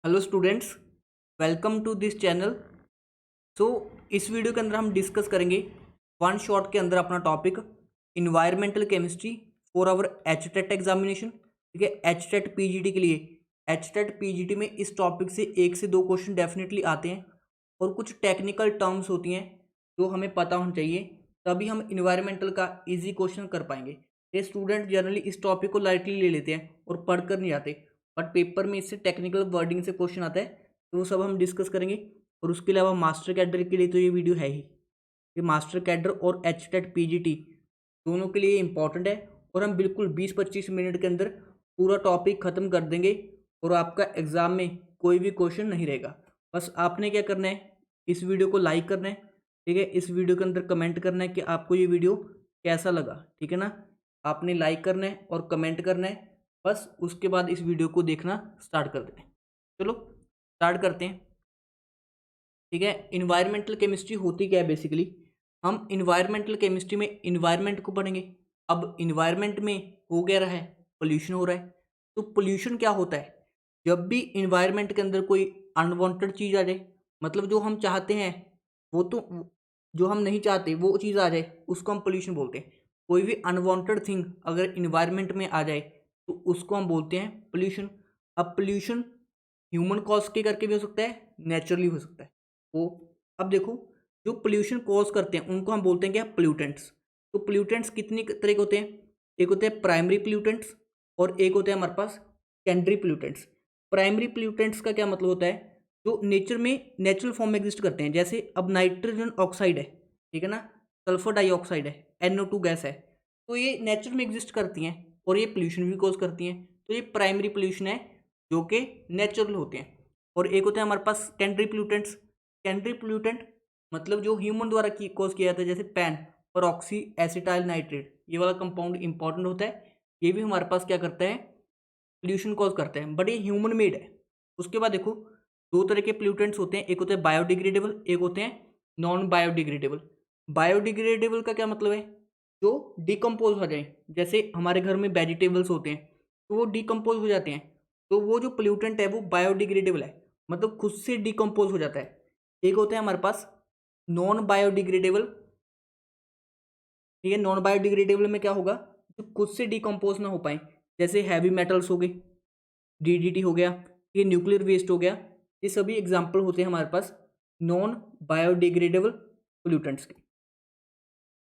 Hello students, welcome to this channel. So इस video के अंदर हम डिस्कस करेंगे वन शॉट के अंदर अपना topic environmental chemistry for our HTET examination. ठीक है, एचटेट पीजीटी के लिए एचटेट पीजीटी में इस टॉपिक से एक से दो क्वेश्चन डेफिनेटली आते हैं और कुछ टेक्निकल टर्म्स होती हैं जो हमें पता होना चाहिए, तभी हम इन्वायरमेंटल का इजी क्वेश्चन कर पाएंगे। ये स्टूडेंट जनरली इस टॉपिक को लाइटली ले लेते हैं और पढ़कर नहीं आते, बट पेपर में इससे टेक्निकल वर्डिंग से क्वेश्चन आता है, तो वो सब हम डिस्कस करेंगे। और उसके अलावा मास्टर कैडर के लिए तो ये वीडियो है ही, ये मास्टर कैडर और एचटेट पीजीटी दोनों के लिए इंपॉर्टेंट है। और हम बिल्कुल 20-25 मिनट के अंदर पूरा टॉपिक ख़त्म कर देंगे और आपका एग्ज़ाम में कोई भी क्वेश्चन नहीं रहेगा। बस आपने क्या करना है, इस वीडियो को लाइक करना है। ठीक है, इस वीडियो के अंदर कमेंट करना है कि आपको ये वीडियो कैसा लगा। ठीक है ना, आपने लाइक करना है और कमेंट करना है, बस उसके बाद इस वीडियो को देखना स्टार्ट कर दें। चलो स्टार्ट करते हैं। ठीक है, इन्वायरमेंटल केमिस्ट्री होती क्या है बेसिकली। हम इन्वायरमेंटल केमिस्ट्री में इन्वायरमेंट को पढ़ेंगे। अब इन्वायरमेंट में हो क्या रहा है, पोल्यूशन हो रहा है। तो पोल्यूशन क्या होता है, जब भी इन्वायरमेंट के अंदर कोई अनवांटेड चीज़ आ जाए, मतलब जो हम चाहते हैं वो तो, जो हम नहीं चाहते वो चीज़ आ जाए, उसको हम पोल्यूशन बोलते हैं। कोई भी अनवांटेड थिंग अगर इन्वायरमेंट में आ जाए तो उसको हम बोलते हैं पोल्यूशन। अब पोल्यूशन ह्यूमन कॉज के करके भी हो सकता है, नेचुरली हो सकता है। वो अब देखो, जो पोल्यूशन कॉज करते हैं उनको हम बोलते हैं क्या, पोल्यूटेंट्स। तो पोल्यूटेंट्स कितनी तरह के होते हैं, एक होते हैं प्राइमरी पोल्यूटेंट्स और एक होते हैं हमारे पास सेकेंडरी पोल्यूटेंट्स। प्राइमरी पोल्यूटेंट्स का क्या मतलब होता है, जो नेचर में नेचुरल फॉर्म में एग्जिस्ट करते हैं। जैसे अब नाइट्रोजन ऑक्साइड है, ठीक है ना, सल्फर डाइऑक्साइड है, NO2 गैस है, तो ये नेचर में एग्जिस्ट करती हैं और ये पोल्यूशन भी कॉज करती हैं। तो ये प्राइमरी पोल्यूशन है जो कि नेचुरल होते हैं। और एक होते हैं हमारे पास सेकेंडरी पोल्यूटेंट्स। सेकेंडरी पोल्यूटेंट मतलब जो ह्यूमन द्वारा कॉज किया जाता है, जैसे पैन परऑक्सी एसिटाइल नाइट्रेट, ये वाला कंपाउंड इंपॉर्टेंट होता है। ये भी हमारे पास क्या करता है, पोल्यूशन कॉज करता है, बट ये ह्यूमन मेड है। उसके बाद देखो, दो तरह के पोल्यूटेंट्स होते हैं, एक होते हैं बायोडिग्रेडेबल, एक होते हैं नॉन बायोडिग्रेडेबल। बायोडिग्रेडेबल का क्या मतलब है, जो डिकम्पोज हो जाए। जैसे हमारे घर में वेजिटेबल्स होते हैं तो वो डिकम्पोज हो जाते हैं, तो वो जो पोल्यूटेंट है वो बायोडिग्रेडेबल है, मतलब खुद से डिकम्पोज हो जाता है। एक होता है हमारे पास नॉन बायोडिग्रेडेबल। ठीक है, नॉन बायोडिग्रेडेबल में क्या होगा, जो खुद से डिकम्पोज ना हो पाए, जैसे हैवी मेटल्स हो गए, DDT हो गया, ये न्यूक्लियर वेस्ट हो गया, ये सभी एग्जाम्पल होते हैं हमारे पास नॉन बायोडिग्रेडेबल पोल्यूटेंट्स के।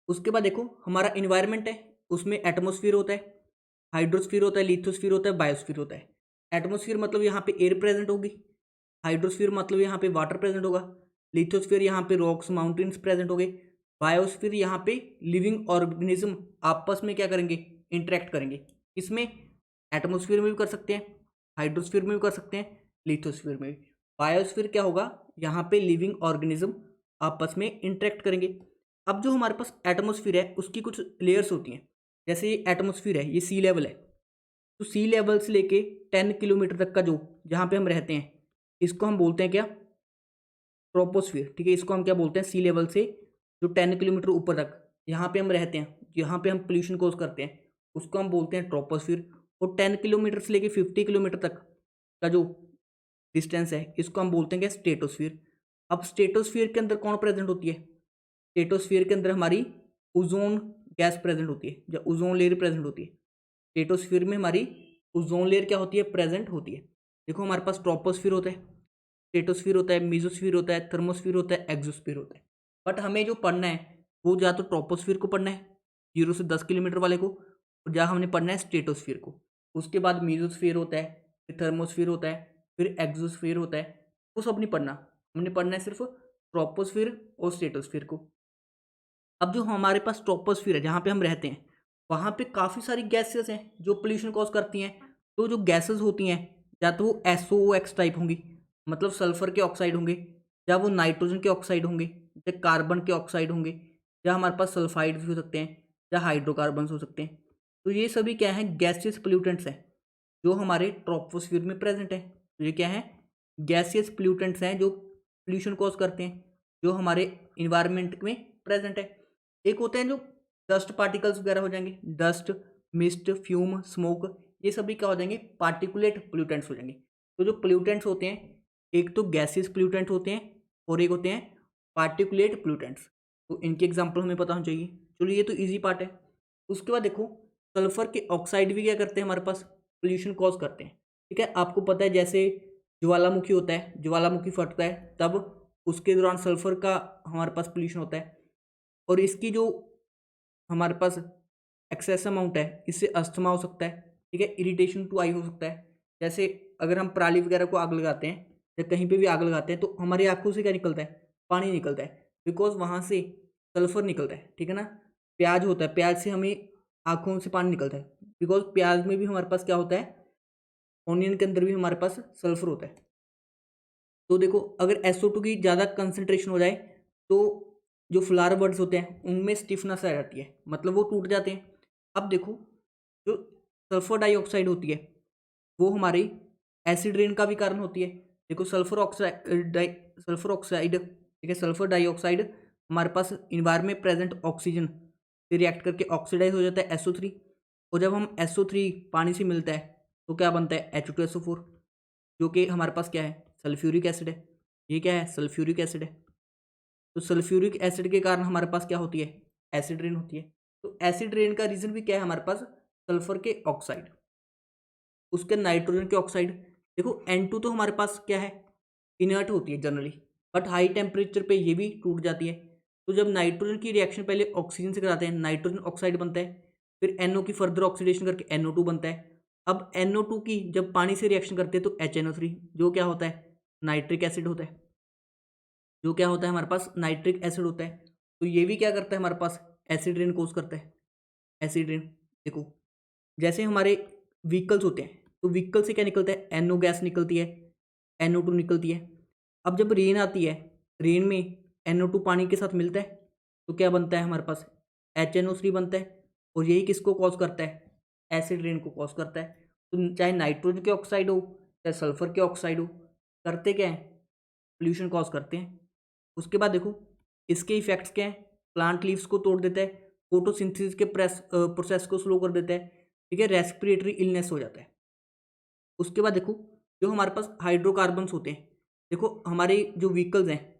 उसके बाद देखो, हमारा इन्वायरमेंट है, उसमें एटमोसफियर होता है, हाइड्रोस्फीयर होता है, लिथोस्फीयर होता है, बायोस्फीयर होता है। एटमोसफियर मतलब यहाँ पे एयर प्रेजेंट होगी, हाइड्रोस्फीयर मतलब यहाँ पे वाटर प्रेजेंट होगा, लिथोस्फीयर यहाँ पे रॉक्स माउंटेन्स प्रेजेंट हो गए, बायोस्फीयर यहाँ पे लिविंग ऑर्गेनिज्म आपस में क्या करेंगे, इंटरेक्ट करेंगे। इसमें एटमोसफियर में भी कर सकते हैं, हाइड्रोस्फीयर में भी कर सकते हैं, लिथोस्फीयर में भी। बायोस्फीयर क्या होगा, यहाँ पे लिविंग ऑर्गेनिज्म आपस में इंटरेक्ट करेंगे। अब जो हमारे पास एटमोसफियर है उसकी कुछ लेयर्स होती हैं। जैसे ये एटमोसफियर है, ये सी लेवल है, तो सी लेवल से लेके 10 किलोमीटर तक का जो, जहाँ पे हम रहते हैं, इसको हम बोलते हैं क्या, ट्रोपोस्फियर। ठीक है, इसको हम क्या बोलते हैं, सी लेवल से जो 10 किलोमीटर ऊपर तक यहाँ पे हम रहते हैं, यहाँ पे हम पोल्यूशन कोज करते हैं, उसको हम बोलते हैं ट्रोपोस्फियर। और 10 किलोमीटर से लेके 50 किलोमीटर तक का जो डिस्टेंस है, इसको हम बोलते हैं क्या, स्टेटोस्फियर। अब स्टेटोस्फियर के अंदर कौन प्रेजेंट होती है, स्टेटोस्फियर के अंदर हमारी ओजोन गैस प्रेजेंट होती है, या ओजोन लेयर प्रेजेंट होती है। स्टेटोस्फियर में हमारी ओजोन लेयर क्या होती है, प्रेजेंट होती है। देखो हमारे पास ट्रोपोस्फियर होता है, स्टेटोस्फियर होता है, मेसोस्फियर होता है, थर्मोस्फियर होता है, एक्सोस्फियर होता है। बट हमें जो पढ़ना है वो या तो ट्रोपोस्फियर को पढ़ना है, 0 से 10 किलोमीटर वाले को, और या हमने पढ़ना है स्टेटोस्फियर को। उसके बाद मेसोस्फियर होता है, फिर थर्मोस्फियर होता है, फिर एक्सोस्फियर होता है। वो सब नहीं पढ़ना, हमने पढ़ना है सिर्फ ट्रोपोस्फियर और स्टेटोस्फियर को। अब जो हमारे पास ट्रोपोस्फियर है, जहाँ पे हम रहते हैं, वहाँ पे काफ़ी सारी गैसेस हैं जो पोल्यूशन कॉज करती हैं। तो जो गैसेस होती हैं, या तो वो SOx टाइप होंगी, मतलब सल्फर के ऑक्साइड होंगे, या वो नाइट्रोजन के ऑक्साइड होंगे, या कार्बन के ऑक्साइड होंगे, या हमारे पास सल्फाइड भी हो सकते हैं, या हाइड्रोकार्बन हो सकते हैं। तो ये सभी क्या है, गैसियस पोल्यूटेंट्स हैं जो हमारे ट्रोपोस्फियर में प्रेजेंट है। तो ये क्या है, गैसियस पोल्यूटेंट्स हैं जो पोल्यूशन कॉज करते हैं, जो हमारे इन्वायरमेंट में प्रेजेंट है। एक होते हैं जो डस्ट पार्टिकल्स वगैरह हो जाएंगे, डस्ट, मिस्ट, फ्यूम, स्मोक, ये सभी क्या हो जाएंगे, पार्टिकुलेट पोल्यूटेंट्स हो जाएंगे। तो जो पोल्यूटेंट्स होते हैं, एक तो गैसियस पोल्यूटेंट होते हैं और एक होते हैं पार्टिकुलेट पोल्यूटेंट्स। तो इनके एग्जाम्पल हमें पता होना चाहिए। चलो ये तो ईजी पार्ट है। उसके बाद देखो सल्फर के ऑक्साइड भी क्या करते हैं, हमारे पास पोल्यूशन कॉज करते हैं। ठीक है, आपको पता है जैसे ज्वालामुखी होता है, ज्वालामुखी फटता है तब उसके दौरान सल्फर का हमारे पास पोल्यूशन होता है, और इसकी जो हमारे पास एक्सेस अमाउंट है इससे अस्थमा हो सकता है। ठीक है, इरिटेशन टू आई हो सकता है। जैसे अगर हम पराली वगैरह को आग लगाते हैं या कहीं पे भी आग लगाते हैं तो हमारी आंखों से क्या निकलता है, पानी निकलता है, बिकॉज वहाँ से सल्फर निकलता है। ठीक है ना, प्याज होता है, प्याज से हमें आंखों से पानी निकलता है, बिकॉज प्याज में भी हमारे पास क्या होता है, ऑनियन के अंदर भी हमारे पास सल्फर होता है। तो देखो अगर SO2 की ज़्यादा कंसनट्रेशन हो जाए तो जो फ्लावर बर्ड्स होते हैं उनमें स्टिफनेस आ जाती है, मतलब वो टूट जाते हैं। अब देखो जो सल्फर डाइऑक्साइड होती है वो हमारी एसिड रेन का भी कारण होती है। देखो सल्फर ऑक्साइड ठीक है, सल्फर डाइऑक्साइड हमारे पास इन्वायरमेंट में प्रेजेंट ऑक्सीजन से रिएक्ट करके ऑक्सीडाइज हो जाता है SO3, और जब हम SO3 पानी से मिलता है तो क्या बनता है H2SO4, जो कि हमारे पास क्या है, सल्फ्यूरिक एसिड है। ये क्या है, सल्फ्यूरिक एसिड है। तो सल्फ्यूरिक एसिड के कारण हमारे पास क्या होती है, एसिड रेन होती है। तो एसिड रेन का रीजन भी क्या है हमारे पास, सल्फर के ऑक्साइड, उसके नाइट्रोजन के ऑक्साइड। देखो N2 तो हमारे पास क्या है, इनर्ट होती है जनरली, बट हाई टेम्परेचर पे ये भी टूट जाती है। तो जब नाइट्रोजन की रिएक्शन पहले ऑक्सीजन से कराते हैं, नाइट्रोजन ऑक्साइड बनता है, फिर NO की फर्दर ऑक्सीडेशन करके NO2 बनता है। अब NO2 की जब पानी से रिएक्शन करते हैं तो HNO3, जो क्या होता है, नाइट्रिक एसिड होता है, जो क्या होता है हमारे पास, नाइट्रिक एसिड होता है। तो ये भी क्या करता है हमारे पास, एसिड रेन कोज करता है, एसिड रेन। देखो जैसे हमारे व्हीकल्स होते हैं तो व्हीकल से क्या निकलता है, NO गैस निकलती है, NO2 निकलती है। अब जब रेन आती है, रेन में NO2 पानी के साथ मिलता है तो क्या बनता है हमारे पास, HNO3 बनता है, और यही किसको कॉज करता है, एसिड रेन को कॉज करता है। तो चाहे नाइट्रोजन के ऑक्साइड हो चाहे सल्फर के ऑक्साइड हो, करते क्या है, पोल्यूशन कॉज करते हैं। उसके बाद देखो इसके इफेक्ट्स क्या हैं, प्लांट लीव्स को तोड़ देता है, फोटोसिंथेसिस के प्रोसेस को स्लो कर देता है। ठीक है, रेस्पिरेटरी इलनेस हो जाता है। उसके बाद देखो जो हमारे पास हाइड्रोकार्बन्स होते हैं, देखो हमारे जो व्हीकल्स हैं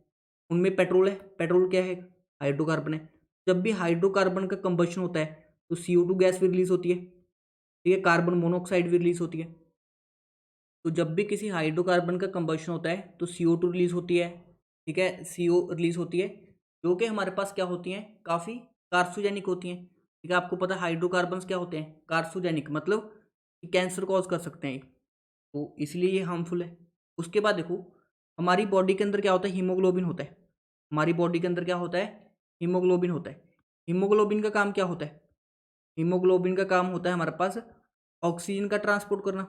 उनमें पेट्रोल है, पेट्रोल क्या है, हाइड्रोकार्बन है। जब भी हाइड्रोकार्बन का कंबशन होता है तो CO2 गैस भी रिलीज होती है। ठीक है, कार्बन मोनोऑक्साइड भी रिलीज होती है। तो जब भी किसी हाइड्रोकार्बन का कंबशन होता है तो CO2 रिलीज होती है। ठीक है, CO रिलीज होती है, जो कि हमारे पास क्या होती हैं, काफ़ी कार्सोजेनिक होती हैं। ठीक है, आपको पता है हाइड्रोकार्बन्स क्या होते हैं, कार्सोजेनिक, मतलब कि कैंसर कॉज कर सकते हैं ये, तो इसलिए ये हार्मफुल है। उसके बाद देखो हमारी बॉडी के अंदर क्या होता है, हीमोग्लोबिन होता है। हमारी बॉडी के अंदर क्या होता है, हीमोग्लोबिन होता है। हीमोग्लोबिन का काम क्या होता है, हीमोग्लोबिन का काम होता है हमारे पास ऑक्सीजन का ट्रांसपोर्ट करना,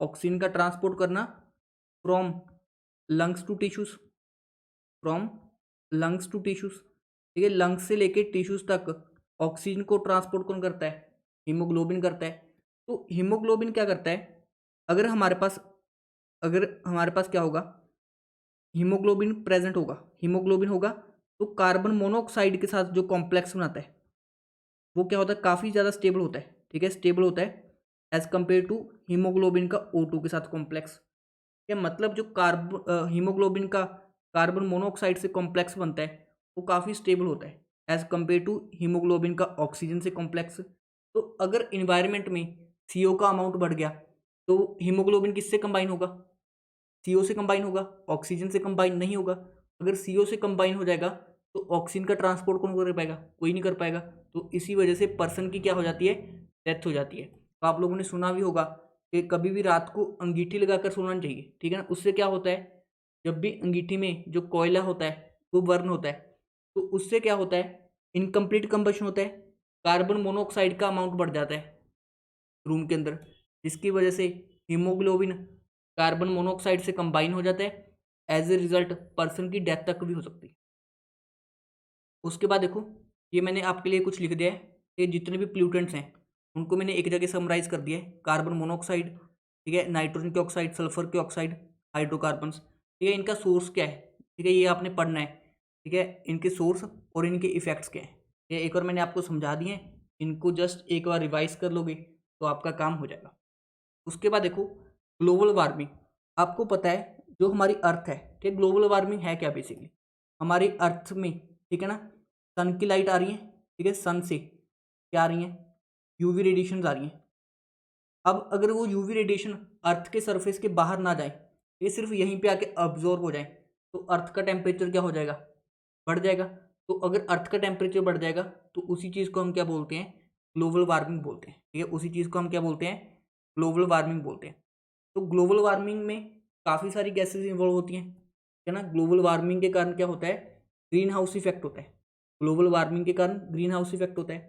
ऑक्सीजन का ट्रांसपोर्ट करना from lungs to tissues, from lungs to tissues. ठीक है, लंग्स से लेके टिश्यूज तक ऑक्सीजन को ट्रांसपोर्ट कौन करता है, हीमोग्लोबिन करता है। तो हीमोग्लोबिन क्या करता है, अगर हमारे पास क्या होगा, हीमोग्लोबिन प्रेजेंट होगा, हीमोग्लोबिन होगा तो कार्बन मोनोऑक्साइड के साथ जो कॉम्प्लेक्स बनाता है वो क्या होता है, काफ़ी ज़्यादा स्टेबल होता है। ठीक है, स्टेबल होता है एज कम्पेयर टू हीमोग्लोबिन का O2 के साथ कॉम्प्लेक्स। क्या मतलब, जो हीमोग्लोबिन का कार्बन मोनोऑक्साइड से कॉम्प्लेक्स बनता है वो काफ़ी स्टेबल होता है एज कम्पेयर टू हीमोग्लोबिन का ऑक्सीजन से कॉम्प्लेक्स। तो अगर इन्वायरमेंट में CO का अमाउंट बढ़ गया तो हीमोग्लोबिन किससे कंबाइन होगा, CO से कंबाइन होगा, ऑक्सीजन से कंबाइन नहीं होगा। अगर CO से कंबाइन हो जाएगा तो ऑक्सीजन का ट्रांसपोर्ट कौन कर पाएगा, कोई नहीं कर पाएगा। तो इसी वजह से पर्सन की क्या हो जाती है, डेथ हो जाती है। तो आप लोगों ने सुना भी होगा कि कभी भी रात को अंगीठी लगाकर सोना चाहिए। ठीक है ना, उससे क्या होता है, जब भी अंगीठी में जो कोयला होता है वो बर्न होता है तो उससे क्या होता है, इनकम्प्लीट कंबशन होता है, कार्बन मोनोऑक्साइड का अमाउंट बढ़ जाता है रूम के अंदर, जिसकी वजह से हीमोग्लोबिन कार्बन मोनोऑक्साइड से कंबाइन हो जाता है। एज ए रिजल्ट पर्सन की डेथ तक भी हो सकती है। उसके बाद देखो ये मैंने आपके लिए कुछ लिख दिया है कि जितने भी प्लूटेंट्स हैं उनको मैंने एक जगह समराइज कर दिया है, कार्बन मोनोऑक्साइड, ठीक है, नाइट्रोजन के ऑक्साइड, सल्फर के ऑक्साइड, हाइड्रोकार्बन्स। ठीक है, इनका सोर्स क्या है, ठीक है, ये आपने पढ़ना है। ठीक है, इनके सोर्स और इनके इफेक्ट्स क्या हैं, ये एक बार मैंने आपको समझा दिए हैं, इनको जस्ट एक बार रिवाइज कर लोगे तो आपका काम हो जाएगा। उसके बाद देखो ग्लोबल वार्मिंग, आपको पता है जो हमारी अर्थ है, ठीक, ग्लोबल वार्मिंग है क्या बेसिकली, हमारी अर्थ में, ठीक है ना, सन की लाइट आ रही है, ठीक है, सन से क्या आ रही है, यूवी रेडिएशन आ रही है। अब अगर वो यूवी रेडिएशन अर्थ के सरफेस के बाहर ना जाए, ये सिर्फ यहीं पे आके अब्जॉर्ब हो जाए, तो अर्थ का टेम्परेचर क्या हो जाएगा, बढ़ जाएगा। तो अगर अर्थ का टेम्परेचर बढ़ जाएगा तो उसी चीज़ को हम क्या बोलते हैं, ग्लोबल वार्मिंग बोलते हैं, ठीक है, उसी चीज़ को हम क्या बोलते हैं, ग्लोबल वार्मिंग बोलते हैं। तो ग्लोबल वार्मिंग में काफ़ी सारी गैसेस इन्वॉल्व होती हैं, है ना। ग्लोबल वार्मिंग के कारण क्या होता है, ग्रीन हाउस इफेक्ट होता है, ग्लोबल वार्मिंग के कारण ग्रीन हाउस इफेक्ट होता है।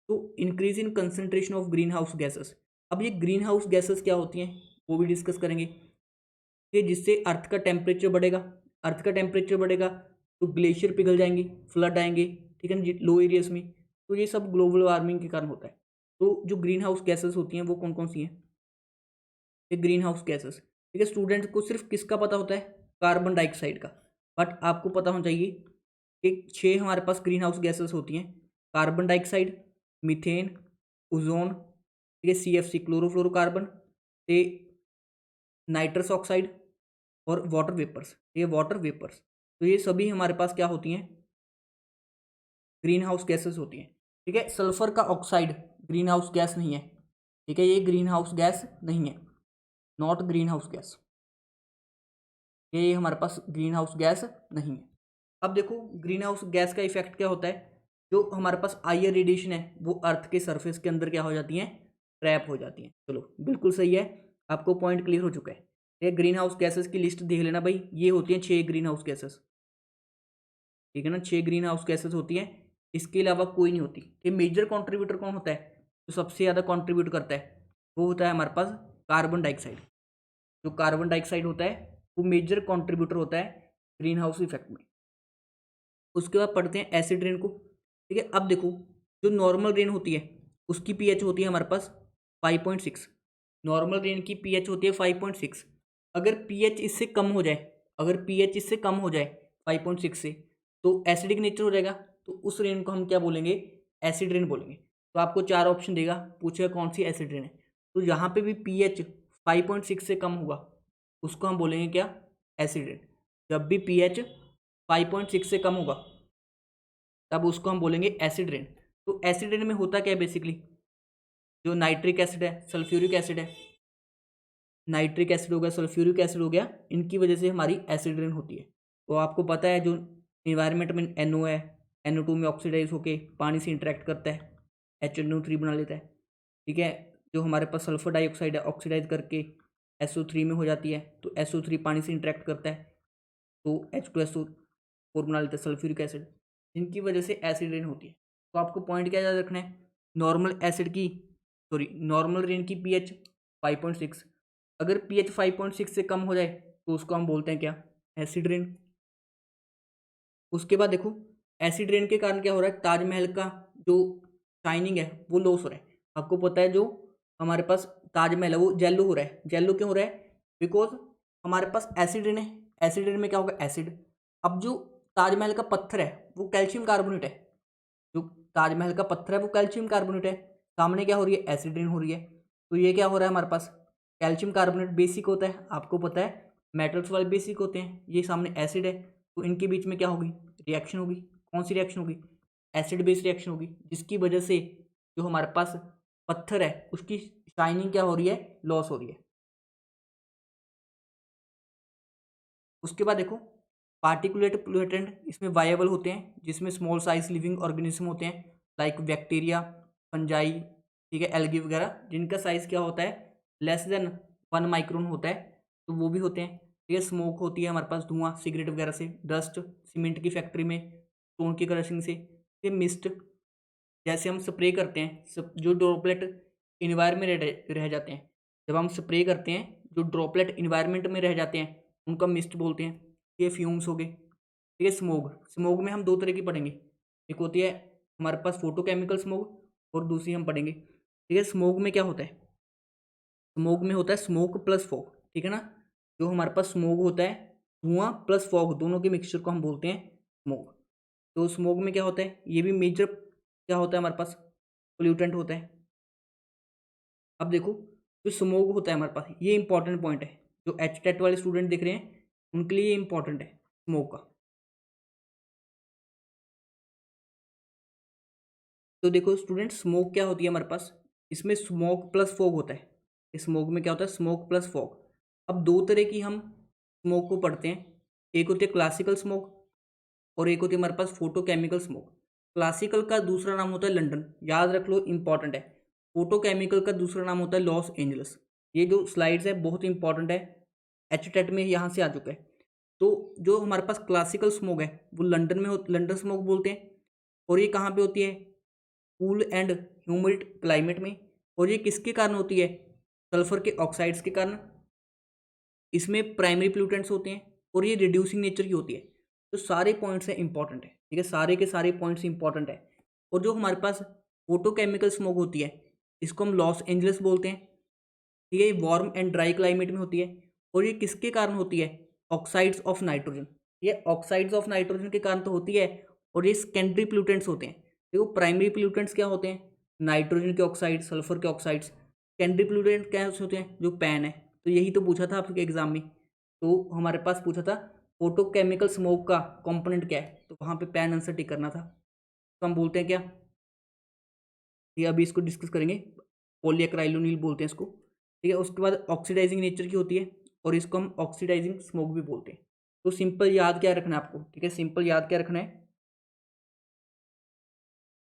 तो increase in concentration of green house gases. अब ये ग्रीन हाउस गैसेस क्या होती हैं वो भी डिस्कस करेंगे, कि जिससे अर्थ का टेम्परेचर बढ़ेगा, अर्थ का टेम्परेचर बढ़ेगा तो ग्लेशियर पिघल जाएंगे, फ्लड आएंगे, ठीक है ना, लो एरियाज में। तो ये सब ग्लोबल वार्मिंग के कारण होता है। तो जो ग्रीन हाउस गैसेस होती हैं वो कौन कौन सी हैं, ये ग्रीन हाउस गैसेस, ठीक है। स्टूडेंट्स को सिर्फ किसका पता होता है, कार्बन डाइऑक्साइड का, बट आपको पता होना चाहिए कि 6 हमारे पास ग्रीन हाउस गैसेस होती हैं, कार्बन डाइऑक्साइड, मीथेन, ओजोन, ठीक है, CFC क्लोरोफ्लोरोकार्बन, ये नाइट्रस ऑक्साइड और वाटर वेपर्स, ये वाटर वेपर्स। तो ये सभी हमारे पास क्या होती हैं, ग्रीन हाउस गैसेस होती हैं, ठीक है। सल्फर का ऑक्साइड ग्रीन हाउस गैस नहीं है, ठीक है, ये ग्रीन हाउस गैस नहीं है, नॉट ग्रीन हाउस गैस, ये हमारे पास ग्रीन हाउस गैस नहीं है। अब देखो ग्रीन हाउस गैस का इफेक्ट क्या होता है, जो हमारे पास आईआर रेडिएशन है वो अर्थ के सरफेस के अंदर क्या हो जाती हैं, ट्रैप हो जाती हैं। चलो बिल्कुल सही है, आपको पॉइंट क्लियर हो चुका है। ये ग्रीन हाउस गैसेस की लिस्ट देख लेना भाई, ये होती हैं 6 ग्रीन हाउस गैसेस, ठीक है ना, 6 ग्रीन हाउस गैसेस होती हैं, इसके अलावा कोई नहीं होती। ये मेजर कॉन्ट्रीब्यूटर कौन होता है, जो सबसे ज़्यादा कॉन्ट्रीब्यूट करता है वो होता है हमारे पास कार्बन डाइऑक्साइड। जो कार्बन डाइऑक्साइड होता है वो मेजर कॉन्ट्रीब्यूटर होता है ग्रीन हाउस इफेक्ट में। उसके बाद पढ़ते हैं एसिड रेन को, ठीक है। अब देखो जो नॉर्मल रेन होती है उसकी पीएच होती है हमारे पास 5.6, नॉर्मल रेन की पीएच होती है 5.6। अगर पीएच इससे कम हो जाए, अगर पीएच इससे कम हो जाए 5.6 से, तो एसिडिक नेचर हो जाएगा, तो उस रेन को हम क्या बोलेंगे, एसिड रेन बोलेंगे। तो आपको 4 ऑप्शन देगा, पूछेगा कौन सी एसिड रेन है, तो यहाँ पे भी पीएच 5.6 से कम होगा उसको हम बोलेंगे क्या, एसिड रेन। जब भी पीएच 5.6 से कम होगा तब उसको हम बोलेंगे एसिड रेन। तो एसिड रेन में होता क्या है बेसिकली, जो नाइट्रिक एसिड है, सल्फ्यूरिक एसिड है, नाइट्रिक एसिड हो गया, सल्फ्यूरिक एसिड हो गया, इनकी वजह से हमारी एसिड रेन होती है। तो आपको पता है जो इन्वायरमेंट में NO है, NO2 में ऑक्सीडाइज होके पानी से इंटरेक्ट करता है, HNO3 बना लेता है, ठीक है। जो हमारे पास सल्फर डाइऑक्साइड है ऑक्सीडाइज करके SO3 में हो जाती है, तो SO3 पानी से इंटरेक्ट करता है तो H2SO4 बना लेता है, सल्फ्यूरिक एसिड, जिनकी वजह से एसिड रेन होती है। तो आपको पॉइंट क्या याद रखना है, नॉर्मल एसिड की, सॉरी, नॉर्मल रेन की पीएच 5.6, अगर पीएच 5.6 से कम हो जाए तो उसको हम बोलते हैं क्या, एसिड रेन। उसके बाद देखो एसिड रेन के कारण क्या हो रहा है, ताजमहल का जो शाइनिंग है वो लॉस हो रहा है। आपको पता है जो हमारे पास ताजमहल है वो येलो हो रहा है, येलो क्यों हो रहा है, बिकॉज हमारे पास एसिड रेन है, एसिड रेन में क्या होगा, एसिड। अब जो ताजमहल का पत्थर है वो कैल्शियम कार्बोनेट है, जो ताजमहल का पत्थर है वो कैल्शियम कार्बोनेट है, सामने क्या हो रही है, एसिड रेन हो रही है। तो ये क्या हो रहा है हमारे पास, कैल्शियम कार्बोनेट बेसिक होता है, आपको पता है मेटल्स वाले बेसिक होते हैं, ये सामने एसिड है, तो इनके बीच में क्या होगी, रिएक्शन होगी। कौन सी रिएक्शन होगी, एसिड बेस रिएक्शन होगी, जिसकी वजह से जो हमारे पास पत्थर है उसकी शाइनिंग क्या हो रही है, लॉस हो रही है। उसके बाद देखो पार्टिकुलेट प्लूटेंट इसमें वायबल होते हैं, जिसमें स्मॉल साइज लिविंग ऑर्गेनिज्म होते हैं, लाइक बैक्टीरिया, फंजाई, ठीक है, एल्गी वगैरह, जिनका साइज क्या होता है, लेस देन 1 माइक्रोन होता है, तो वो भी होते हैं, ठीक है। स्मोक होती है हमारे पास, धुआं सिगरेट वगैरह से, डस्ट सीमेंट की फैक्ट्री में स्टोन की क्रशिंग से, ये मिस्ट, जैसे हम स्प्रे करते हैं, जो ड्रॉपलेट इन्वायरमेंट में रह जाते हैं, जब हम स्प्रे करते हैं जो ड्रॉपलेट इन्वायरमेंट में रह जाते हैं उनका मिस्ट बोलते हैं, ये फ्यूम्स हो गए, ठीक है। स्मोग, स्मोग में हम 2 तरह की पढ़ेंगे, एक होती है हमारे पास फोटोकेमिकल स्मोग और दूसरी हम पढ़ेंगे, ठीक है। स्मोग में क्या होता है, स्मोग में होता है स्मोक प्लस फॉग, ठीक है ना। जो हमारे पास स्मोग होता है, धुआं प्लस फॉग दोनों के मिक्सचर को हम बोलते हैं स्मोग। तो स्मोग में क्या होता है, ये भी मेजर क्या होता है हमारे पास, पोल्यूटेंट होता है। अब देखो जो स्मोग होता है हमारे पास, ये इंपॉर्टेंट पॉइंट है, जो एचटेट वाले स्टूडेंट दिख रहे हैं उनके लिए इंपॉर्टेंट है स्मोक का। तो देखो स्टूडेंट, स्मोक क्या होती है हमारे पास, इसमें स्मोक प्लस फॉग होता है। स्मोक में क्या होता है, स्मोक प्लस फॉग। अब दो तरह की हम स्मोक को पढ़ते हैं, एक होती है क्लासिकल स्मोक और एक होती है हमारे पास फोटोकेमिकल स्मोक। क्लासिकल का दूसरा नाम होता है लंदन, याद रख लो, इंपॉर्टेंट है। फोटोकेमिकल का दूसरा नाम होता है लॉस एंजल्स। ये जो स्लाइड्स है बहुत इंपॉर्टेंट है, एचटेट में यहाँ से आ चुका है। तो जो हमारे पास क्लासिकल स्मोक है वो लंदन में लंदन स्मोक बोलते हैं, और ये कहाँ पे होती है, कूल एंड ह्यूमिड क्लाइमेट में। और ये किसके कारण होती है, सल्फर के ऑक्साइड्स के कारण। इसमें प्राइमरी प्लूटेंट्स होते हैं और ये रिड्यूसिंग नेचर की होती है। तो सारे पॉइंट्स हैं इंपॉर्टेंट है, ठीक है, सारे के सारे पॉइंट्स इंपॉर्टेंट है। और जो हमारे पास फोटोकेमिकल स्मोक होती है इसको हम लॉस एंजल्स बोलते हैं, ठीक है। ये वार्म एंड ड्राई क्लाइमेट में होती है और ये किसके कारण होती है, ऑक्साइड्स ऑफ नाइट्रोजन। ये ऑक्साइड्स ऑफ नाइट्रोजन के कारण तो होती है, और ये सेकेंडरी प्लूटेंट्स होते हैं। देखो प्राइमरी प्लूटेंट्स क्या होते हैं, नाइट्रोजन के ऑक्साइड, सल्फर के ऑक्साइड्स। सेकेंडरी प्लूटेंट क्या होते हैं, जो पैन है। तो यही तो पूछा था आपके एग्जाम में, तो हमारे पास पूछा था फोटोकेमिकल स्मोक का कंपोनेंट क्या है, तो वहाँ पे पैन आंसर टिक करना था। तो हम बोलते हैं क्या, ये अभी इसको डिस्कस करेंगे, पॉलीएक्राइलोनिल बोलते हैं इसको, ठीक है। उसके बाद ऑक्सीडाइजिंग नेचर की होती है और इसको हम ऑक्सीडाइजिंग स्मोक भी बोलते हैं। तो सिंपल याद क्या रखना है आपको, ठीक है, सिंपल याद क्या रखना है,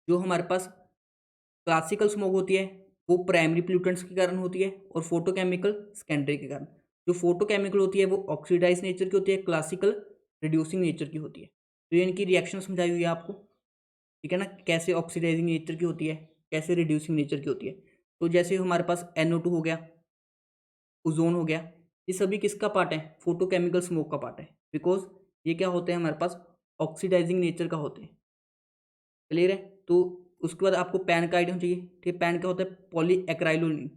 जो हमारे पास क्लासिकल स्मोक होती है वो प्राइमरी प्लूटेंट्स के कारण होती है और फोटोकेमिकल सेकेंडरी के कारण। जो फोटोकेमिकल होती है वो ऑक्सीडाइज नेचर की होती है, क्लासिकल रिड्यूसिंग नेचर की होती है। तो ये इनकी रिएक्शन समझाई हुई है आपको, ठीक है ना, कैसे ऑक्सीडाइजिंग नेचर की होती है, कैसे रिड्यूसिंग नेचर की होती है। तो जैसे हमारे पास NO2 हो गया, ओजोन हो गया, ये सभी किसका पार्ट है, फोटोकेमिकल स्मोक का पार्ट है, बिकॉज ये क्या होते हैं हमारे पास ऑक्सीडाइजिंग नेचर का होते हैं। क्लियर है। तो उसके बाद आपको पैन का आइडिया होना चाहिए, ठीक है। पैन क्या होता है, पॉलीएक्राइलोनिल,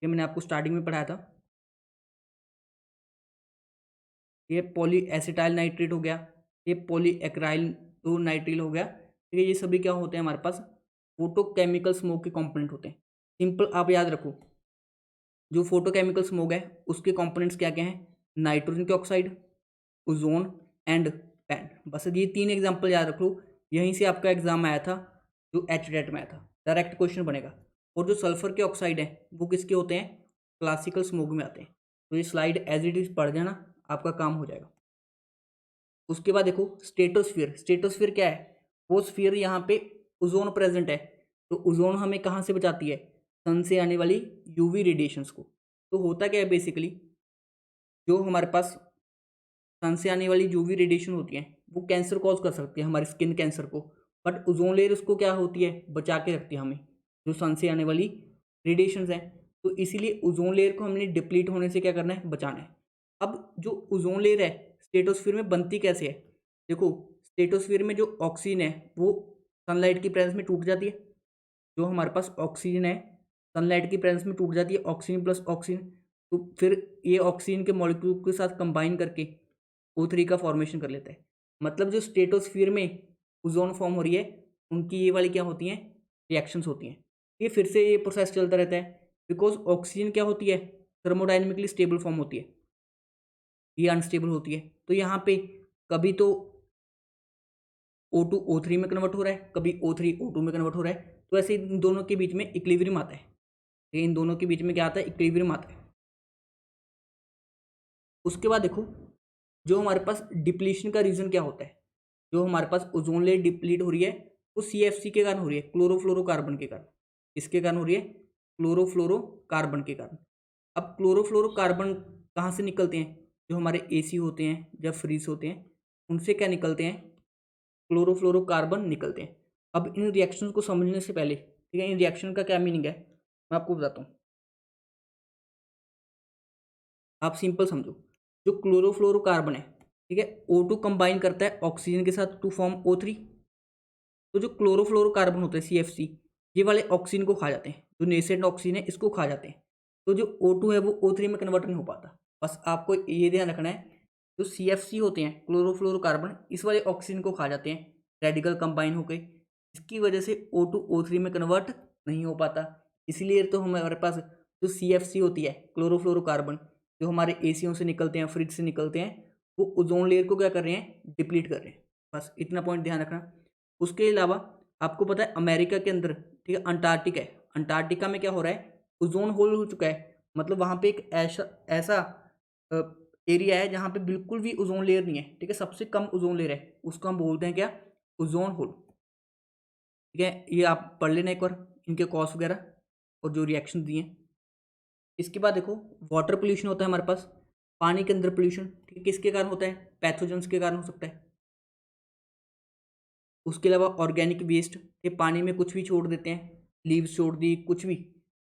ये मैंने आपको स्टार्टिंग में पढ़ाया था। ये पॉली एसिटाइल नाइट्रेट हो गया, ये पॉलीएक्राइल नाइट्रिल हो गया, ठीक है। ये सभी क्या होते हैं हमारे पास फोटोकेमिकल स्मोक के कंपोनेंट होते हैं। सिंपल आप याद रखो, जो फोटोकेमिकल स्मोक है उसके कंपोनेंट्स क्या क्या हैं, नाइट्रोजन के ऑक्साइड, ओजोन एंड पैन। बस ये तीन एग्जांपल याद रख लो, यहीं से आपका एग्जाम आया था, जो एचटेट में आया था, डायरेक्ट क्वेश्चन बनेगा। और जो सल्फर के ऑक्साइड हैं वो किसके होते हैं, क्लासिकल स्मोक में आते हैं। तो ये स्लाइड एज इट इज पढ़ जाना, आपका काम हो जाएगा। उसके बाद देखो स्टेटोस्फीयर, स्टेटोस्फीयर क्या है, वो स्फीयर यहाँ पे ओजोन प्रेजेंट है। तो ओजोन हमें कहाँ से बचाती है, सन से आने वाली यूवी रेडिएशंस को। तो होता क्या है बेसिकली, जो हमारे पास सन से आने वाली यूवी रेडिएशन होती है वो कैंसर कॉज कर सकती है, हमारी स्किन कैंसर को। बट ओजोन लेयर उसको क्या होती है, बचा के रखती है हमें, जो सन से आने वाली रेडिएशंस हैं। तो इसीलिए ओजोन लेयर को हमने डिप्लीट होने से क्या करना है, बचाना है। अब जो ओजोन लेयर है स्ट्रेटोस्फीयर में बनती कैसे है, देखो स्ट्रेटोस्फीयर में जो ऑक्सीजन है वो सनलाइट की प्रेजेंस में टूट जाती है। जो हमारे पास ऑक्सीजन है सनलाइट की प्रेजेंस में टूट जाती है, ऑक्सीजन प्लस ऑक्सीजन। तो फिर ये ऑक्सीजन के मॉलिक्यूल के साथ कंबाइन करके O3 का फॉर्मेशन कर लेता है। मतलब जो स्ट्रेटोस्फीयर में ओजोन फॉर्म हो रही है उनकी ये वाली क्या होती हैं, रिएक्शंस होती हैं। ये फिर से ये प्रोसेस चलता रहता है, बिकॉज ऑक्सीजन क्या होती है, थर्मोडाइनमिकली स्टेबल फॉर्म होती है, ये अनस्टेबल होती है। तो यहाँ पे कभी तो O2 O3 में कन्वर्ट हो रहा है, कभी O3 O2 में कन्वर्ट हो रहा है। तो ऐसे इन दोनों के बीच में इक्विलिब्रियम आता है, इन दोनों के बीच में क्या आता है, इक्विलिब्रियम आता है। उसके बाद देखो जो हमारे पास डिप्लीशन का रीज़न क्या होता है, जो हमारे पास ओजोन लेयर डिप्लीट हो रही है वो CFC के कारण हो रही है, क्लोरोफ्लोरोकार्बन के कारण। इसके कारण हो रही है, क्लोरोफ्लोरोकार्बन के कारण। अब क्लोरोफ्लोरोकार्बन कहाँ से निकलते हैं, जो हमारे AC होते हैं जब फ्रीज होते हैं उनसे क्या निकलते हैं, क्लोरोफ्लोरोकार्बन निकलते हैं। अब इन रिएक्शंस को समझने से पहले, ठीक है, इन रिएक्शन का क्या मीनिंग है मैं आपको बताता हूँ, आप सिंपल समझो। जो क्लोरोफ्लोरोकार्बन है, ठीक है, O2 कंबाइन करता है ऑक्सीजन के साथ टू फॉर्म O3। तो जो क्लोरोफ्लोरोकार्बन होते हैं CFC, ये वाले ऑक्सीजन को खा जाते हैं, जो नेसेंट ऑक्सीजन है इसको खा जाते हैं। तो जो O2 है वो O3 में कन्वर्ट नहीं हो पाता। बस आपको ये ध्यान रखना है, जो CFC होते हैं क्लोरोफ्लोरोकार्बन इस वाले ऑक्सीजन को खा जाते हैं रेडिकल कंबाइन होकर, इसकी वजह से O2 O3 में कन्वर्ट नहीं हो पाता। इसलिए तो हमारे पास जो CFC होती है क्लोरोफ्लोरोकार्बन जो हमारे एसियों से निकलते हैं, फ्रिज से निकलते हैं, वो ओजोन लेयर को क्या कर रहे हैं, डिप्लीट कर रहे हैं। बस इतना पॉइंट ध्यान रखना। उसके अलावा आपको पता है अमेरिका के अंदर, ठीक है, अंटार्कटिका है, अंटार्कटिका में क्या हो रहा है, ओजोन होल हो चुका है। मतलब वहाँ पे एक ऐसा ऐसा एरिया है जहाँ पे बिल्कुल भी ओजोन लेयर नहीं है, ठीक है, सबसे कम ओजोन लेयर है, उसको हम बोलते हैं क्या, ओजोन होल। ठीक है, ये आप पढ़ लेना एक बार, इनके कॉज वगैरह और जो रिएक्शन दिए। इसके बाद देखो वाटर पोल्यूशन होता है हमारे पास, पानी के अंदर पोल्यूशन, ठीक है, किसके कारण होता है, पैथोजेंस के कारण हो सकता है। उसके अलावा ऑर्गेनिक वेस्ट, ये पानी में कुछ भी छोड़ देते हैं, लीव्स छोड़ दी, कुछ भी,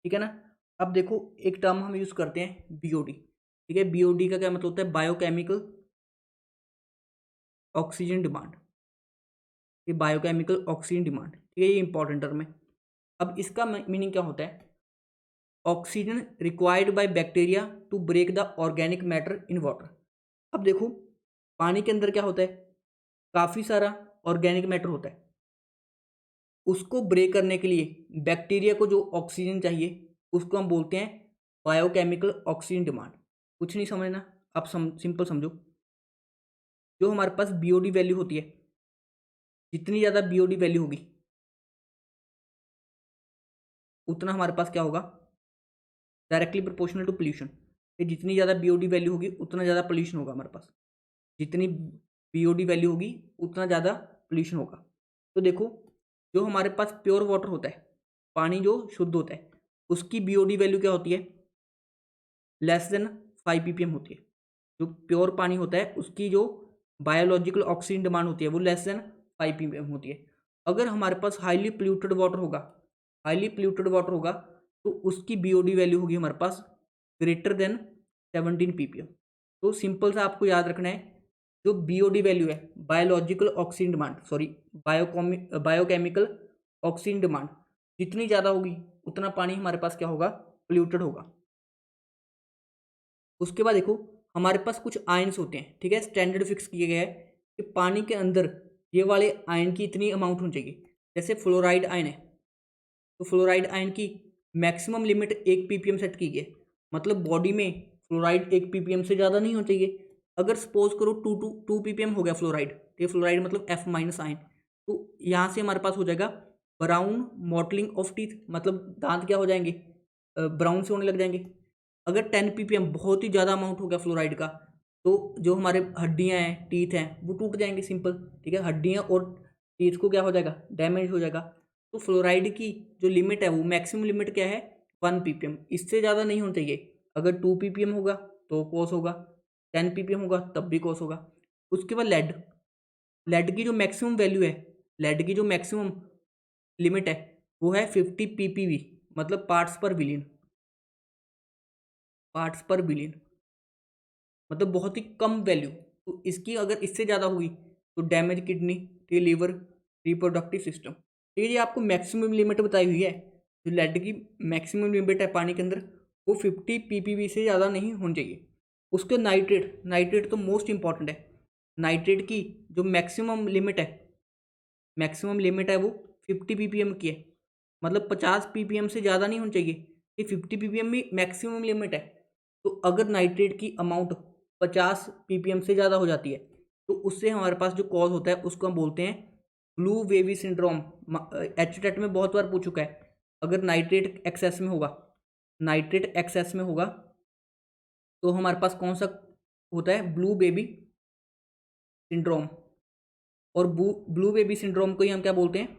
ठीक है ना। अब देखो एक टर्म हम यूज़ करते हैं बीओडी, ठीक है, बीओडी का क्या मतलब होता है, बायोकेमिकल ऑक्सीजन डिमांड, ये बायोकेमिकल ऑक्सीजन डिमांड, ठीक है, ये इंपॉर्टेंट टर्म है। अब इसका मीनिंग क्या होता है, oxygen required by bacteria to break the organic matter in water. अब देखो पानी के अंदर क्या होता है, काफ़ी सारा ऑर्गेनिक मैटर होता है, उसको ब्रेक करने के लिए बैक्टीरिया को जो ऑक्सीजन चाहिए उसको हम बोलते हैं बायोकेमिकल ऑक्सीजन डिमांड। कुछ नहीं समझना, आप सिंपल समझो, जो हमारे पास बीओडी वैल्यू होती है, जितनी ज़्यादा बीओडी वैल्यू होगी उतना हमारे पास क्या होगा, डायरेक्टली प्रोपोर्शनल टू पोल्यूशन। ये जितनी ज़्यादा बीओडी वैल्यू होगी उतना ज़्यादा पोल्यूशन होगा हमारे पास, जितनी बीओडी वैल्यू होगी उतना ज़्यादा पोल्यूशन होगा। तो देखो जो हमारे पास प्योर वाटर होता है, पानी जो शुद्ध होता है, उसकी बीओडी वैल्यू क्या होती है, लेस देन 5 ppm होती है। जो प्योर पानी होता है उसकी जो बायोलॉजिकल ऑक्सीजन डिमांड होती है वो लेस देन 5 ppm होती है। अगर हमारे पास हाईली पोल्यूटेड वाटर होगा, हाईली पोल्यूटेड वाटर होगा तो उसकी बीओडी वैल्यू होगी हमारे पास ग्रेटर देन 17 ppm। तो सिंपल सा आपको याद रखना है, जो बीओडी वैल्यू है, biological oxygen demand, sorry biochemical oxygen demand, जितनी ज़्यादा होगी उतना पानी हमारे पास क्या होगा, पोल्यूटेड होगा। उसके बाद देखो हमारे पास कुछ आयन्स होते हैं, ठीक है, स्टैंडर्ड फिक्स किया गया है कि पानी के अंदर ये वाले आयन की इतनी अमाउंट होनी चाहिए। जैसे फ्लोराइड आयन है, तो फ्लोराइड आयन की मैक्सिमम लिमिट 1 ppm सेट की गई है, मतलब बॉडी में फ्लोराइड 1 ppm से ज़्यादा नहीं होना चाहिए। अगर सपोज करो 2 ppm हो गया फ्लोराइड, तो ये फ्लोराइड मतलब F माइनस आयन, तो यहाँ से हमारे पास हो जाएगा ब्राउन मॉटलिंग ऑफ टीथ, मतलब दांत क्या हो जाएंगे, ब्राउन से होने लग जाएंगे। अगर 10 ppm बहुत ही ज़्यादा अमाउंट हो गया फ्लोराइड का, तो जो हमारे हड्डियाँ हैं, टीथ हैं, वो टूट जाएंगे, सिंपल, ठीक है, हड्डियाँ और टीथ को क्या हो जाएगा, डैमेज हो जाएगा। तो फ्लोराइड की जो लिमिट है वो मैक्सिमम लिमिट क्या है, 1 ppm, इससे ज़्यादा नहीं होना चाहिए। अगर 2 ppm होगा तो कॉस होगा, 10 ppm होगा तब भी कॉस होगा। उसके बाद लेड, लेड की जो मैक्सिमम वैल्यू है, लेड की जो मैक्सिमम लिमिट है वो है 50 ppb, मतलब पार्ट्स पर बिलियन, पार्ट्स पर बिलियन, मतलब बहुत ही कम वैल्यू। तो इसकी अगर इससे ज़्यादा हुई तो डैमेज किडनी, ठीक है, लीवर, रिप्रोडक्टिव सिस्टम। ठीक है, ये आपको मैक्सिमम लिमिट बताई हुई है, जो लेड की मैक्सिमम लिमिट है पानी के अंदर वो 50 ppb से ज़्यादा नहीं होनी चाहिए। उसके नाइट्रेट, नाइट्रेट तो मोस्ट इंपॉर्टेंट है। नाइट्रेट की जो मैक्सिमम लिमिट है, मैक्सिमम लिमिट है वो 50 ppm की है, मतलब 50 ppm से ज़्यादा नहीं होनी चाहिए, ये 50 ppm भी मैक्सिमम लिमिट है। तो अगर नाइट्रेट की अमाउंट 50 ppm से ज़्यादा हो जाती है तो उससे हमारे पास जो कॉज होता है उसको हम बोलते हैं ब्लू वेवी सिंड्रोम। एचटेट में बहुत बार पूछ चुका है, अगर नाइट्रेट एक्सेस में होगा, नाइट्रेट एक्सेस में होगा तो हमारे पास कौन सा होता है, ब्लू बेबी सिंड्रोम। और ब्लू बेबी सिंड्रोम को ही हम क्या बोलते हैं,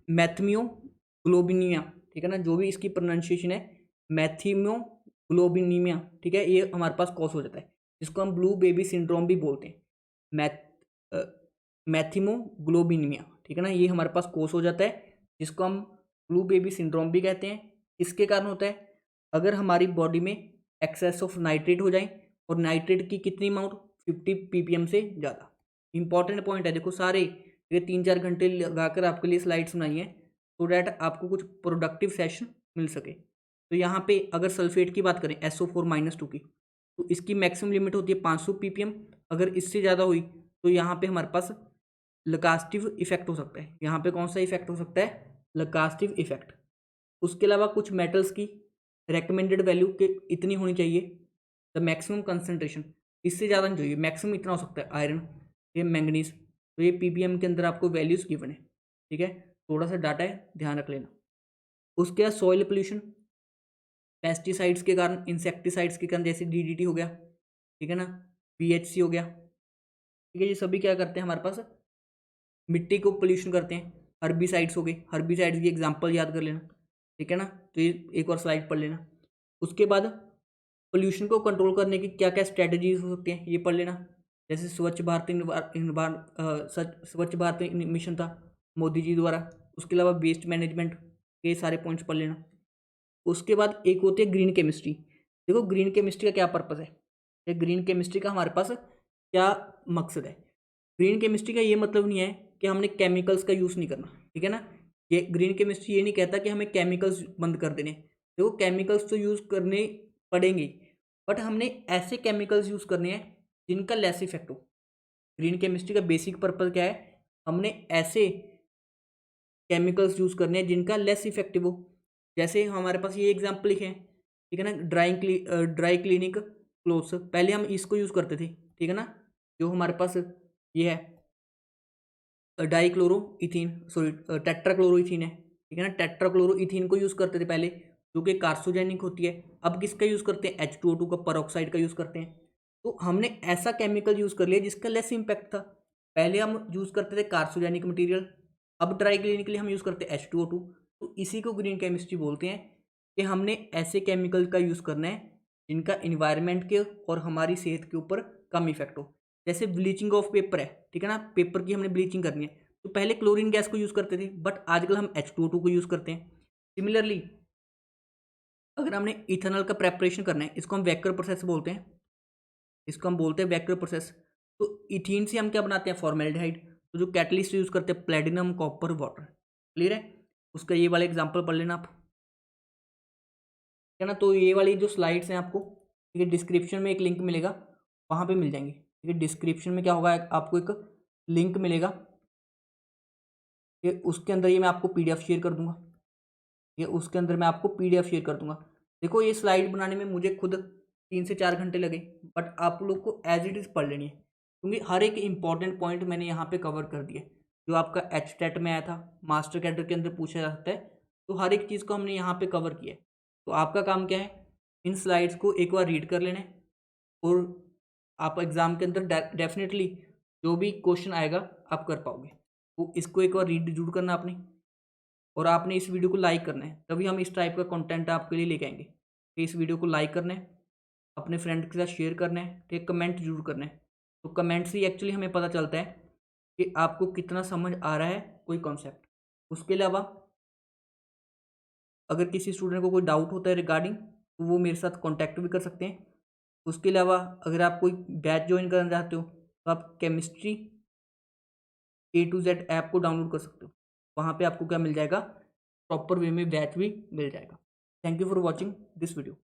मैथमियोग्लोबिनिया, ठीक है ना, जो भी इसकी प्रोनाउंसिएशन है, मैथीमियोग्लोबिनीमिया, ठीक है, ये हमारे पास कॉज हो जाता है, जिसको हम ब्लू बेबी सिंड्रोम भी बोलते हैं, मैथीमोग्लोबिनीमिया, ठीक है ना, ये हमारे पास कॉज हो जाता है, जिसको हम ब्लू बेबी सिंड्रोम भी कहते हैं। इसके कारण होता है अगर हमारी बॉडी में एक्सेस ऑफ नाइट्रेट हो जाए, और नाइट्रेट की कितनी अमाउंट, 50 ppm से ज़्यादा। इंपॉर्टेंट पॉइंट है, देखो सारे ये 3-4 घंटे लगाकर आपके लिए स्लाइड्स बनाई हैं सो डैट आपको कुछ प्रोडक्टिव सेशन मिल सके। तो यहाँ पे अगर सल्फेट की बात करें SO4-2 की, तो इसकी मैक्सिमम लिमिट होती है 500 ppm। अगर इससे ज़्यादा हुई तो यहाँ पे हमारे पास लकास्टिव इफेक्ट हो सकता है। यहाँ पे कौन सा इफेक्ट हो सकता है, लकास्टिव इफेक्ट। उसके अलावा कुछ मेटल्स की रेकमेंडेड वैल्यू के इतनी होनी चाहिए, द मैक्सिमम कंसनट्रेशन, इससे ज़्यादा नहीं चाहिए, मैक्सिमम इतना हो सकता है आयरन, ये मैंगनीज, तो ये पीपीएम के अंदर आपको वैल्यूज़ गिवन है, ठीक है, थोड़ा सा डाटा है, ध्यान रख लेना। उसके बाद सॉइल पोल्यूशन, पेस्टिसाइड्स के कारण, इंसेक्टिसाइड्स के कारण, जैसे डीडीटी हो गया, ठीक है ना, बीएचसी हो गया, ठीक है, ये सभी क्या करते हैं हमारे पास, मिट्टी को पोल्यूशन करते हैं। हर्बिसाइड्स हो गए, हर्बिसाइड्स की एग्जांपल याद कर लेना, ठीक है ना, तो ये एक और स्लाइड पढ़ लेना। उसके बाद पोल्यूशन को कंट्रोल करने की क्या क्या स्ट्रेटजीज हो सकती हैं ये पढ़ लेना, जैसे स्वच्छ भारत स्वच्छ भारत मिशन था मोदी जी द्वारा, उसके अलावा वेस्ट मैनेजमेंट के सारे पॉइंट्स पढ़ लेना। उसके बाद एक होती है ग्रीन केमिस्ट्री। देखो ग्रीन केमिस्ट्री का क्या पर्पज़ है, या ग्रीन केमिस्ट्री का हमारे पास क्या मकसद है। ग्रीन केमिस्ट्री का ये मतलब नहीं है कि हमने केमिकल्स का यूज़ नहीं करना, ठीक है ना, ये ग्रीन केमिस्ट्री ये नहीं कहता कि हमें केमिकल्स बंद कर देने। देखो केमिकल्स तो यूज़ करने पड़ेंगे, बट हमने ऐसे केमिकल्स यूज़ करने हैं जिनका लेस इफेक्ट हो। ग्रीन केमिस्ट्री का बेसिक पर्पज़ क्या है, हमने ऐसे केमिकल्स यूज़ करने हैं जिनका लेस इफेक्टिव हो। जैसे हमारे पास ये एग्जाम्पल लिखे हैं, ठीक है ना, ड्राई क्लीनिक क्लोथ्स, पहले हम इसको यूज़ करते थे, ठीक है ना, जो हमारे पास ये है डाईक्लोरो इथीन, सॉरी टेट्राक्लोरो इथीन है, ठीक है ना, टेट्राक्लोरो इथीन को यूज़ करते थे पहले, जो कि कार्सोजेनिक होती है। अब किसका यूज़ करते हैं, H2O2 का परऑक्साइड का यूज़ करते हैं। तो हमने ऐसा केमिकल यूज़ कर लिया जिसका लेस इम्पैक्ट था। पहले हम यूज़ करते थे कार्सोजेनिक मटीरियल, अब ड्राई क्लीनिंग के लिए हम यूज़ करते हैं H2O2। तो इसी को ग्रीन केमिस्ट्री बोलते हैं कि हमने ऐसे केमिकल का यूज़ करना है जिनका इन्वायरमेंट के और हमारी सेहत के ऊपर कम इफेक्ट हो। जैसे ब्लीचिंग ऑफ पेपर है, ठीक है ना, पेपर की हमने ब्लीचिंग करनी है, तो पहले क्लोरीन गैस को यूज़ करते थे, बट आजकल हम H2O2 को यूज़ करते हैं। सिमिलरली अगर हमने इथेनॉल का प्रेपरेशन करना है, इसको हम वैक्यूम प्रोसेस बोलते हैं, इसको हम बोलते हैं वैक्यूम प्रोसेस। तो इथीन से हम क्या बनाते हैं, फॉर्मेल्डिहाइड। तो जो कैटलिस्ट यूज़ करते हैं प्लेटिनम कॉपर वाटर, क्लियर है, उसका ये वाला एग्जाम्पल पढ़ लेना आप, है ना। तो ये वाली जो स्लाइड्स हैं आपको, ठीक है, डिस्क्रिप्शन में एक लिंक मिलेगा, वहाँ पे मिल जाएंगे, ठीक है। डिस्क्रिप्शन में क्या होगा, आपको एक लिंक मिलेगा, ये उसके अंदर ये मैं आपको पीडीएफ शेयर कर दूंगा, ये उसके अंदर मैं आपको पीडीएफ शेयर कर दूंगा। देखो ये स्लाइड बनाने में मुझे खुद 3 से 4 घंटे लगे, बट आप लोग को एज इट इज़ पढ़ लेनी है, क्योंकि हर एक इंपॉर्टेंट पॉइंट मैंने यहाँ पे कवर कर दिया। जो आपका एचटेट में आया था, मास्टर कैडर के अंदर पूछा जा सकता है, तो हर एक चीज़ को हमने यहाँ पे कवर किया है। तो आपका काम क्या है, इन स्लाइड्स को एक बार रीड कर लेना है, और आप एग्ज़ाम के अंदर डेफिनेटली जो भी क्वेश्चन आएगा आप कर पाओगे। तो इसको एक बार रीड जरूर करना आपने, और आपने इस वीडियो को लाइक करना है, तभी हम इस टाइप का कंटेंट आपके लिए लेके आएंगे। तो इस वीडियो को लाइक करना है, अपने फ्रेंड के साथ शेयर करना है, ठीक, कमेंट जरूर करना है। तो कमेंट से ही एक्चुअली हमें पता चलता है कि आपको कितना समझ आ रहा है कोई कॉन्सेप्ट। उसके अलावा अगर किसी स्टूडेंट को कोई डाउट होता है रिगार्डिंग, तो वो मेरे साथ कॉन्टैक्ट भी कर सकते हैं। उसके अलावा अगर आप कोई बैच ज्वाइन करना चाहते हो, तो आप chemistry A to Z app को डाउनलोड कर सकते हो। वहाँ पे आपको क्या मिल जाएगा, प्रॉपर वे में बैच भी मिल जाएगा। Thank you for watching this video.